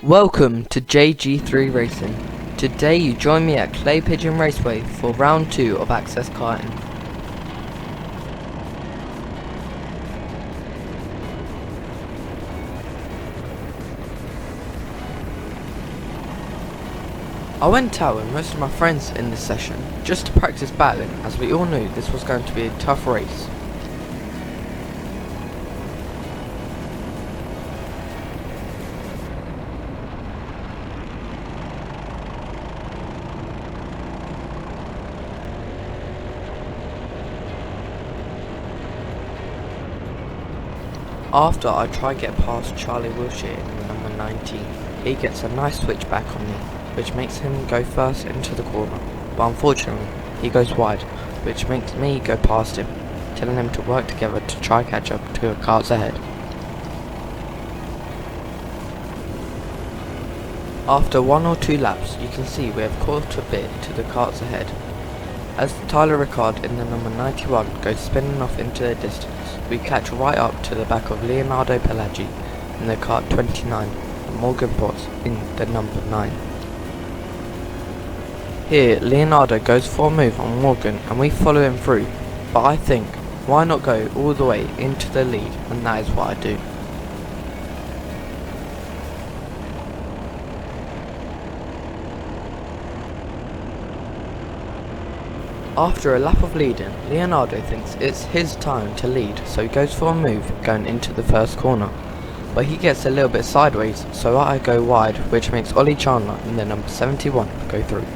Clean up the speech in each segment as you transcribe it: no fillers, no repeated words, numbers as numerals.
Welcome to JG3 Racing. Today you join me at Clay Pigeon Raceway for round 2 of Access Karting. I went out with most of my friends in this session just to practice battling, as we all knew this was going to be a tough race. After I try get past Charlie Wilshire in the number 19, he gets a nice switchback on me, which makes him go first into the corner, but unfortunately he goes wide, which makes me go past him, telling him to work together to try catch up to the cars ahead. After 1 or 2 laps, you can see we have caught a bit to the carts ahead. As Tyler Ricard in the number 91 goes spinning off into the distance, we catch right up to the back of Leonardo Pelaggi in the kart 29 and Morgan Potts in the number 9. Here Leonardo goes for a move on Morgan and we follow him through, but I think why not go all the way into the lead, and that is what I do. After a lap of leading, Leonardo thinks it's his time to lead, so he goes for a move going into the first corner. But he gets a little bit sideways, so I go wide, which makes Ollie Chandler in the number 71 go through.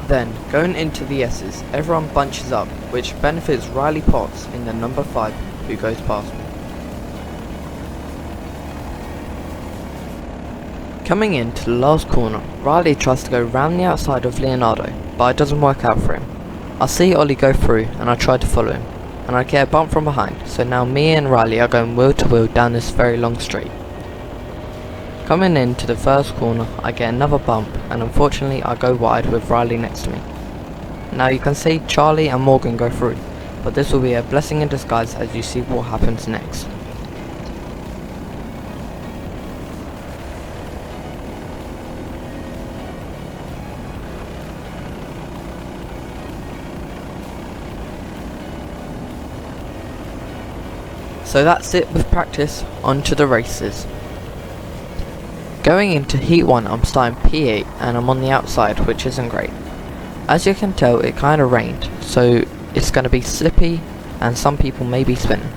Then, going into the S's, everyone bunches up, which benefits Riley Potts in the number 5, who goes past me. Coming into the last corner, Riley tries to go round the outside of Leonardo, but it doesn't work out for him. I see Ollie go through and I try to follow him, and I get a bump from behind, so now me and Riley are going wheel to wheel down this very long straight. Coming into the first corner, I get another bump, and unfortunately I go wide with Riley next to me. Now you can see Charlie and Morgan go through, but this will be a blessing in disguise as you see what happens next. So that's it with practice, on to the races. Going into heat 1 I'm starting P8 and I'm on the outside, which isn't great. As you can tell it kinda rained, so it's gonna be slippy and some people may be spinning.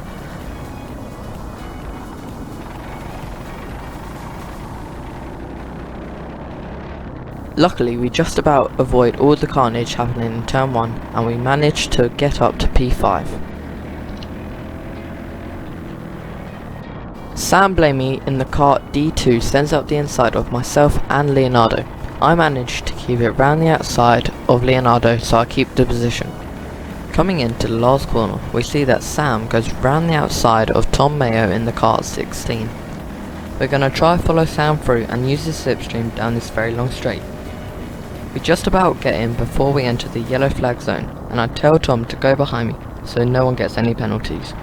Luckily we just about avoid all the carnage happening in turn 1 and we managed to get up to P5. Sam Blamey in the kart D2 sends out the inside of myself and Leonardo. I managed to keep it round the outside of Leonardo, so I keep the position. Coming into the last corner, we see that Sam goes round the outside of Tom Mayo in the kart 16. We're going to try follow Sam through and use his slipstream down this very long straight. We just about get in before we enter the yellow flag zone, and I tell Tom to go behind me so no one gets any penalties.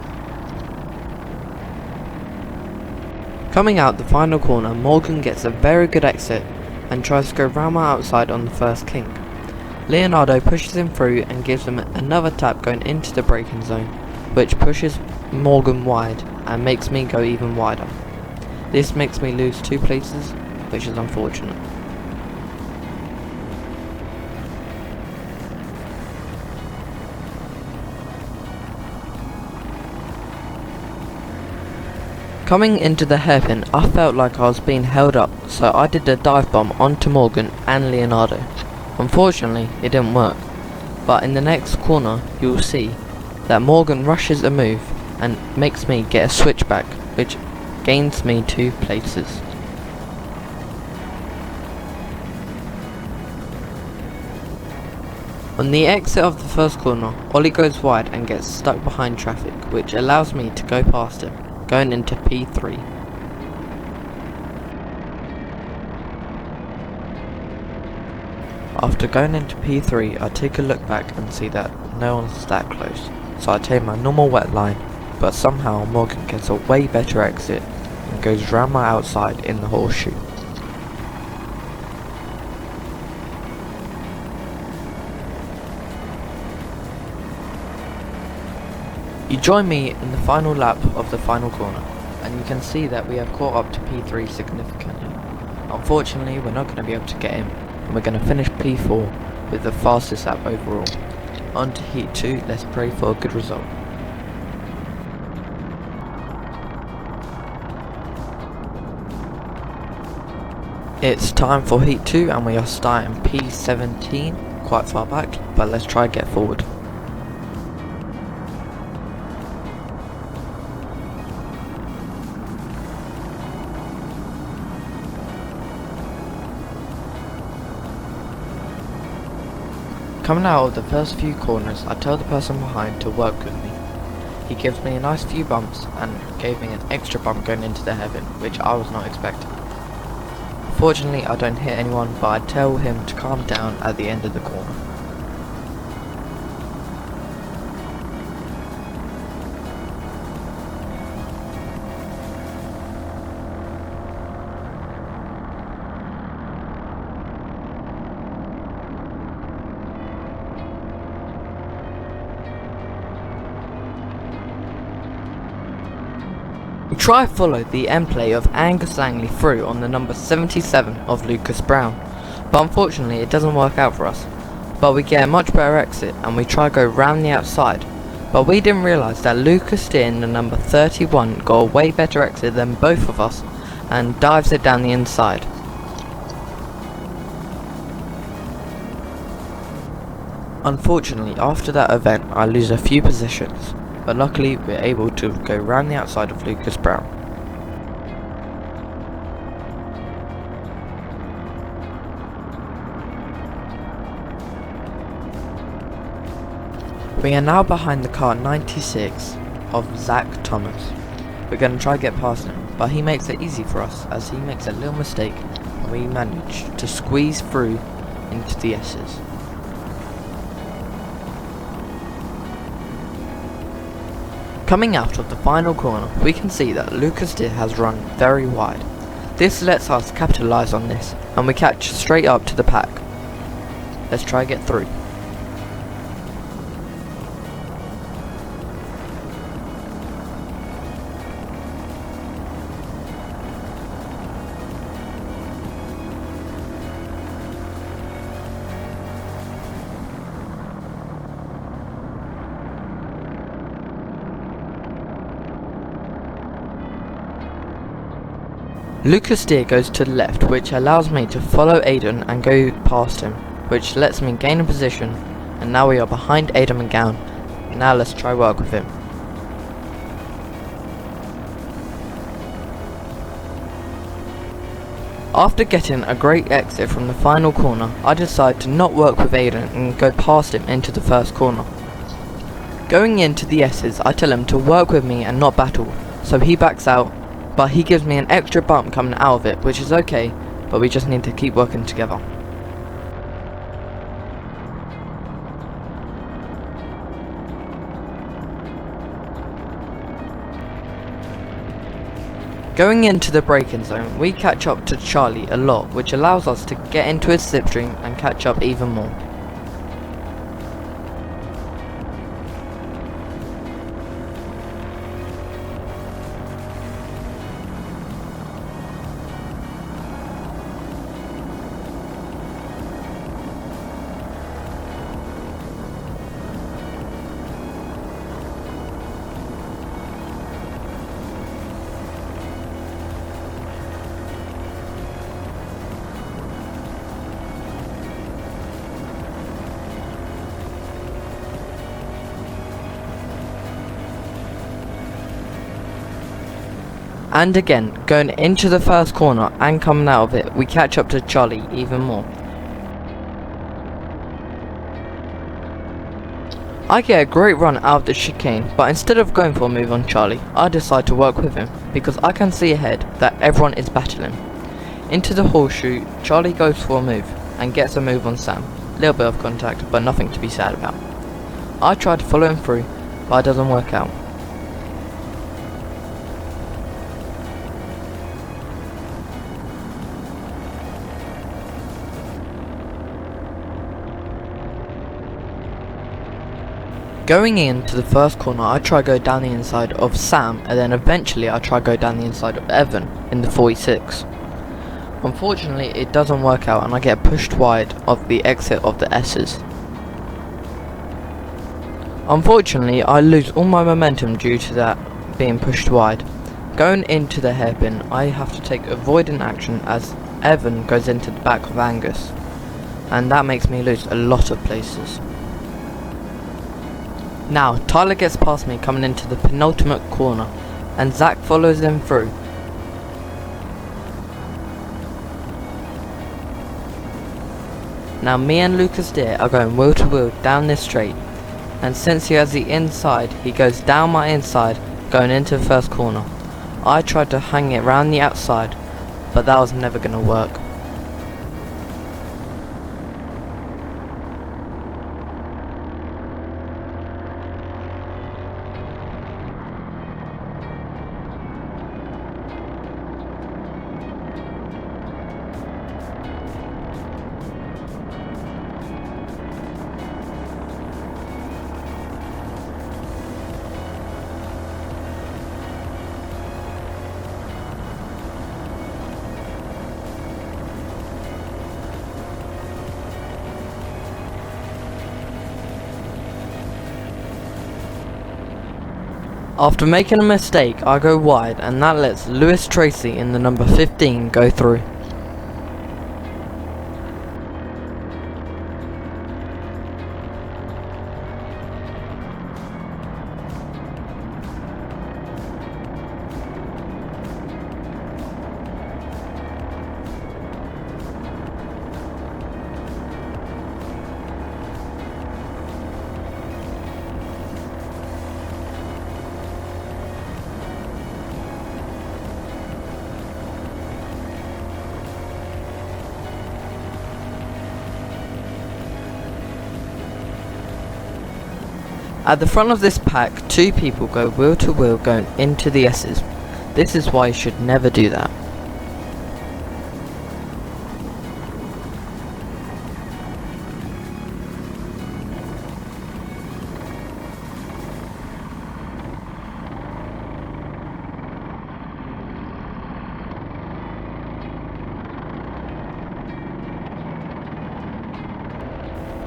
Coming out the final corner, Morgan gets a very good exit and tries to go round my outside on the first kink. Leonardo pushes him through and gives him another tap going into the braking zone, which pushes Morgan wide and makes me go even wider. This makes me lose 2 places, which is unfortunate. Coming into the hairpin, I felt like I was being held up, so I did a dive bomb onto Morgan and Leonardo. Unfortunately, it didn't work, but in the next corner you will see that Morgan rushes a move and makes me get a switchback, which gains me 2 places. On the exit of the first corner, Ollie goes wide and gets stuck behind traffic, which allows me to go past him, going into P3. After going into P3, I take a look back and see that no one's that close, so I take my normal wet line but somehow Morgan gets a way better exit and goes round my outside in the horseshoe. You join me in the final lap of the final corner, and you can see that we have caught up to P3 significantly. Unfortunately, we're not going to be able to get him, and we're going to finish P4 with the fastest lap overall. On to Heat 2, let's pray for a good result. It's time for Heat 2 and we are starting P17, quite far back, but let's try and get forward. Coming out of the first few corners, I tell the person behind to work with me. He gives me a nice few bumps and gave me an extra bump going into the heaven, which I was not expecting. Fortunately, I don't hit anyone, but I tell him to calm down at the end of the corner. Try follow the end play of Angus Langley through on the number 77 of Lucas Brown, but unfortunately it doesn't work out for us. But we get a much better exit and we try go round the outside, but we didn't realise that Lucas Steer in the number 31 got a way better exit than both of us and dives it down the inside. Unfortunately, after that event I lose a few positions, but luckily we're able to go round the outside of Lucas Brown. We are now behind the car 96 of Zach Thomas. We're going to try get past him, but he makes it easy for us as he makes a little mistake and we manage to squeeze through into the S's. Coming out of the final corner, we can see that Lucas Steer has run very wide. This lets us capitalise on this, and we catch straight up to the pack. Let's try get through. Lucas Steer goes to the left, which allows me to follow Aidan and go past him, which lets me gain a position, and now we are behind Aidan McGowan. Now let's try work with him. After getting a great exit from the final corner, I decide to not work with Aidan and go past him into the first corner. Going into the S's, I tell him to work with me and not battle, so he backs out. But he gives me an extra bump coming out of it, which is okay, but we just need to keep working together. Going into the braking zone, we catch up to Charlie a lot, which allows us to get into his slipstream and catch up even more. And again, going into the first corner and coming out of it, we catch up to Charlie even more. I get a great run out of the chicane, but instead of going for a move on Charlie, I decide to work with him, because I can see ahead that everyone is battling. Into the horseshoe, Charlie goes for a move, and gets a move on Sam. Little bit of contact, but nothing to be sad about. I try to follow him through, but it doesn't work out. Going into the first corner, I try go down the inside of Sam, and then eventually I try go down the inside of Evan in the 46. Unfortunately, it doesn't work out and I get pushed wide of the exit of the S's. Unfortunately, I lose all my momentum due to that being pushed wide. Going into the hairpin, I have to take avoidant action as Evan goes into the back of Angus, and that makes me lose a lot of places. Now, Tyler gets past me coming into the penultimate corner, and Zach follows him through. Now me and Lucas Deere are going wheel to wheel down this straight, and since he has the inside, he goes down my inside going into the first corner. I tried to hang it round the outside, but that was never going to work. After making a mistake, I go wide, and that lets Lewis Tracy in the number 15 go through. At the front of this pack, two people go wheel to wheel going into the S's. This is why you should never do that.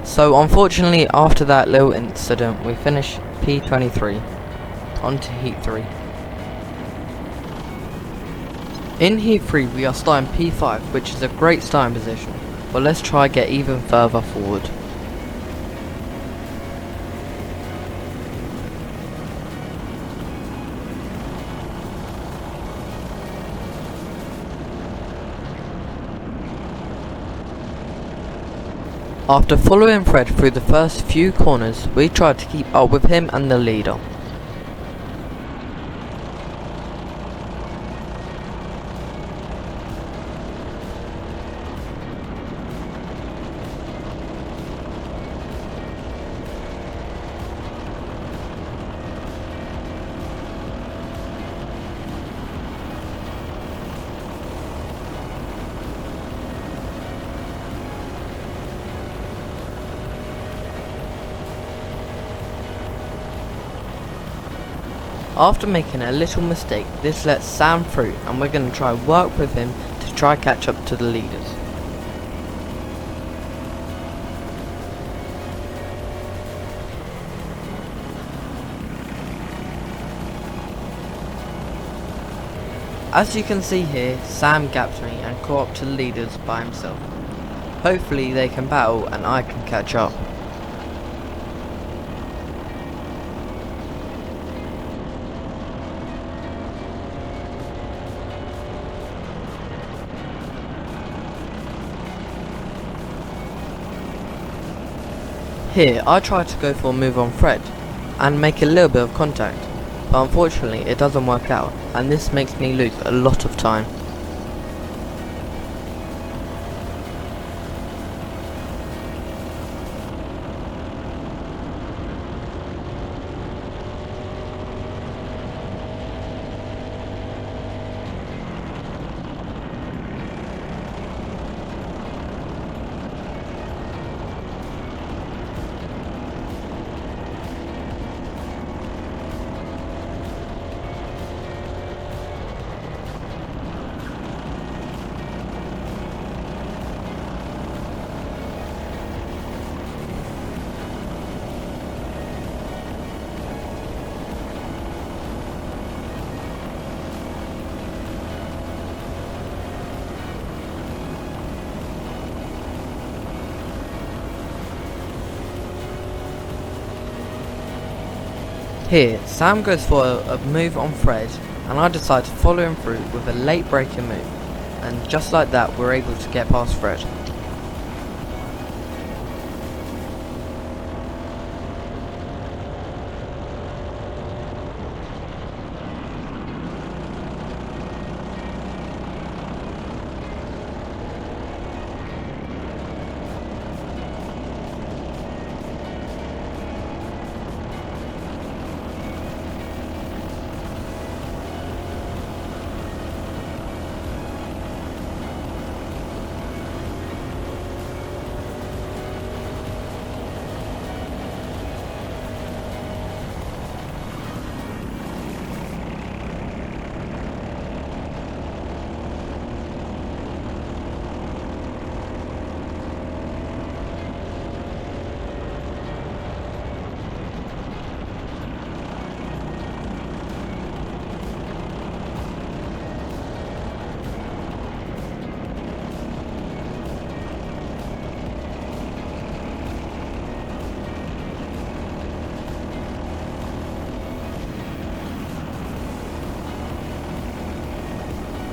So unfortunately, after that little incident, we finish P23 onto Heat 3. In Heat 3 we are starting P5, which is a great starting position, but let's try get even further forward. After following Fred through the first few corners, we tried to keep up with him and the leader. After making a little mistake, this lets Sam through, and we're going to try work with him to try catch up to the leaders. As you can see here, Sam gaps me and caught up to the leaders by himself. Hopefully they can battle and I can catch up. Here, I try to go for a move on Fred, and make a little bit of contact, but unfortunately it doesn't work out, and this makes me lose a lot of time. Here, Sam goes for a move on Fred, and I decide to follow him through with a late breaker move, and just like that we're able to get past Fred.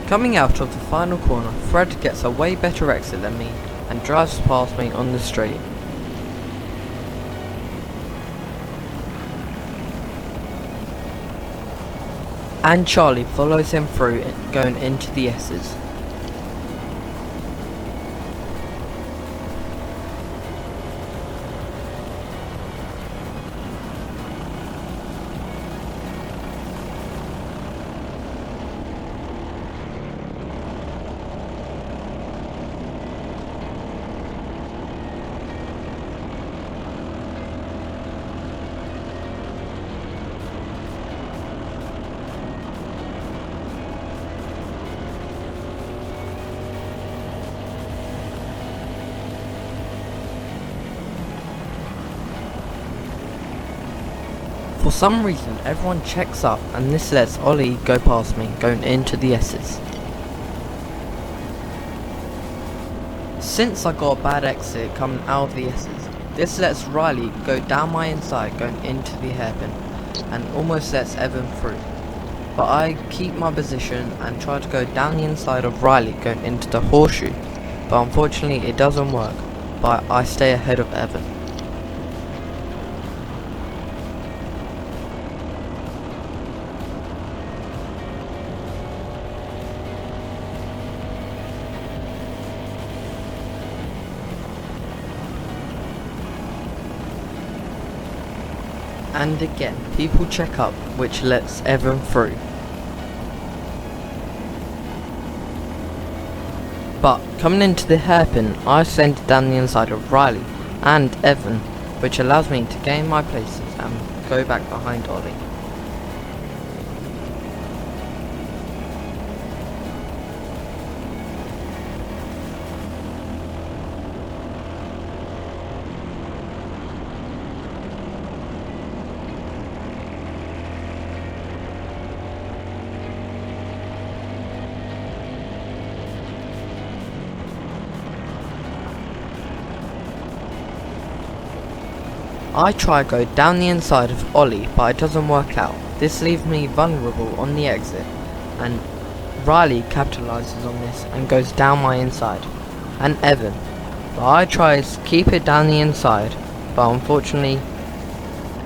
Coming out of the final corner, Fred gets a way better exit than me and drives past me on the straight. And Charlie follows him through, going into the S's. For some reason everyone checks up, and this lets Ollie go past me, going into the S's. Since I got a bad exit coming out of the S's, this lets Riley go down my inside going into the hairpin, and almost lets Evan through. But I keep my position and try to go down the inside of Riley going into the horseshoe, but unfortunately it doesn't work, but I stay ahead of Evan. And again, people check up, which lets Evan through. But coming into the hairpin, I send it down the inside of Riley and Evan, which allows me to gain my places and go back behind Ollie. I try to go down the inside of Ollie, but it doesn't work out. This leaves me vulnerable on the exit, and Riley capitalizes on this and goes down my inside, and Evan. But I try to keep it down the inside, but unfortunately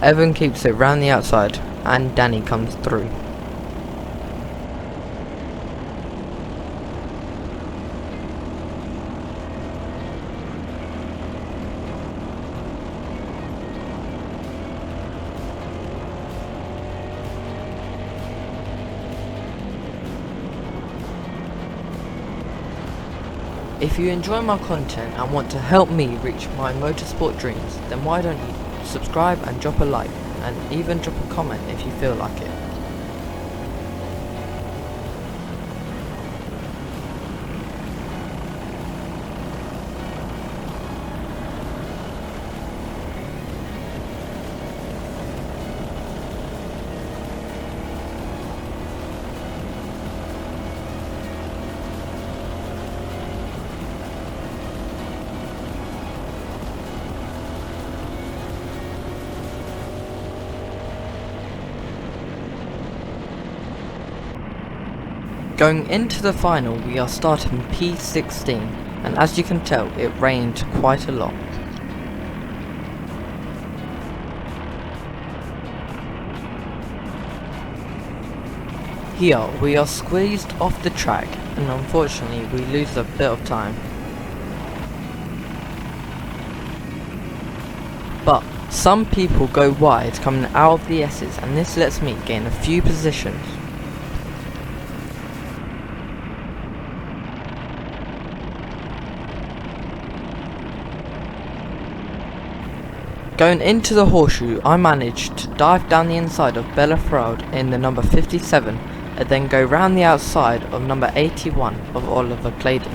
Evan keeps it round the outside, and Danny comes through. If you enjoy my content and want to help me reach my motorsport dreams, then why don't you subscribe and drop a like, and even drop a comment if you feel like it. Going into the final, we are starting P16, and as you can tell, it rained quite a lot. Here, we are squeezed off the track, and unfortunately we lose a bit of time. But some people go wide coming out of the S's, and this lets me gain a few positions. Going into the horseshoe, I managed to dive down the inside of Bella Farrell in the number 57, and then go round the outside of number 81 of Oliver Claydon.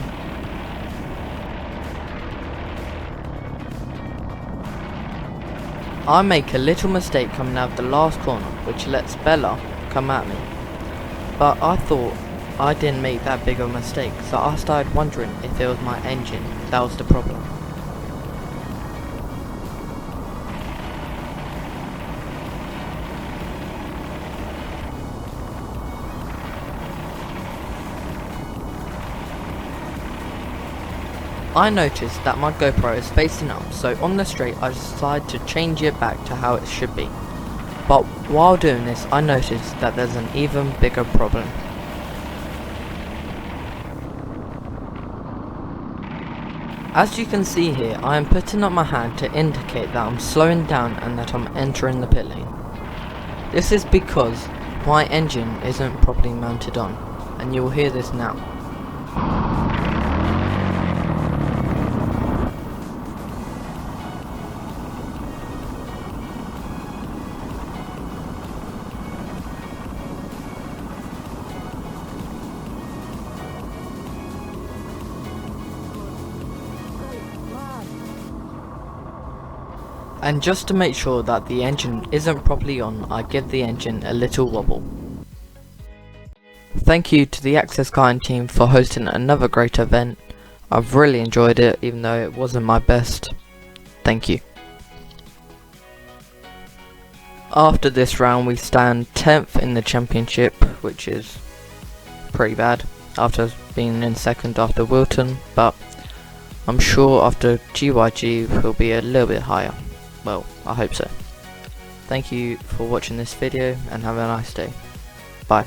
I make a little mistake coming out of the last corner, which lets Bella come at me. But I thought I didn't make that big of a mistake, so I started wondering if it was my engine that was the problem. I noticed that my GoPro is facing up, so on the straight I decided to change it back to how it should be. But while doing this, I noticed that there's an even bigger problem. As you can see here, I am putting up my hand to indicate that I'm slowing down and that I'm entering the pit lane. This is because my engine isn't properly mounted on, and you will hear this now. And just to make sure that the engine isn't properly on, I give the engine a little wobble. Thank you to the Access Karting team for hosting another great event. I've really enjoyed it, even though it wasn't my best. Thank you. After this round we stand 10th in the championship, which is pretty bad after being in second after Wilton, but I'm sure after GYG we'll be a little bit higher. Well, I hope so. Thank you for watching this video and have a nice day. Bye.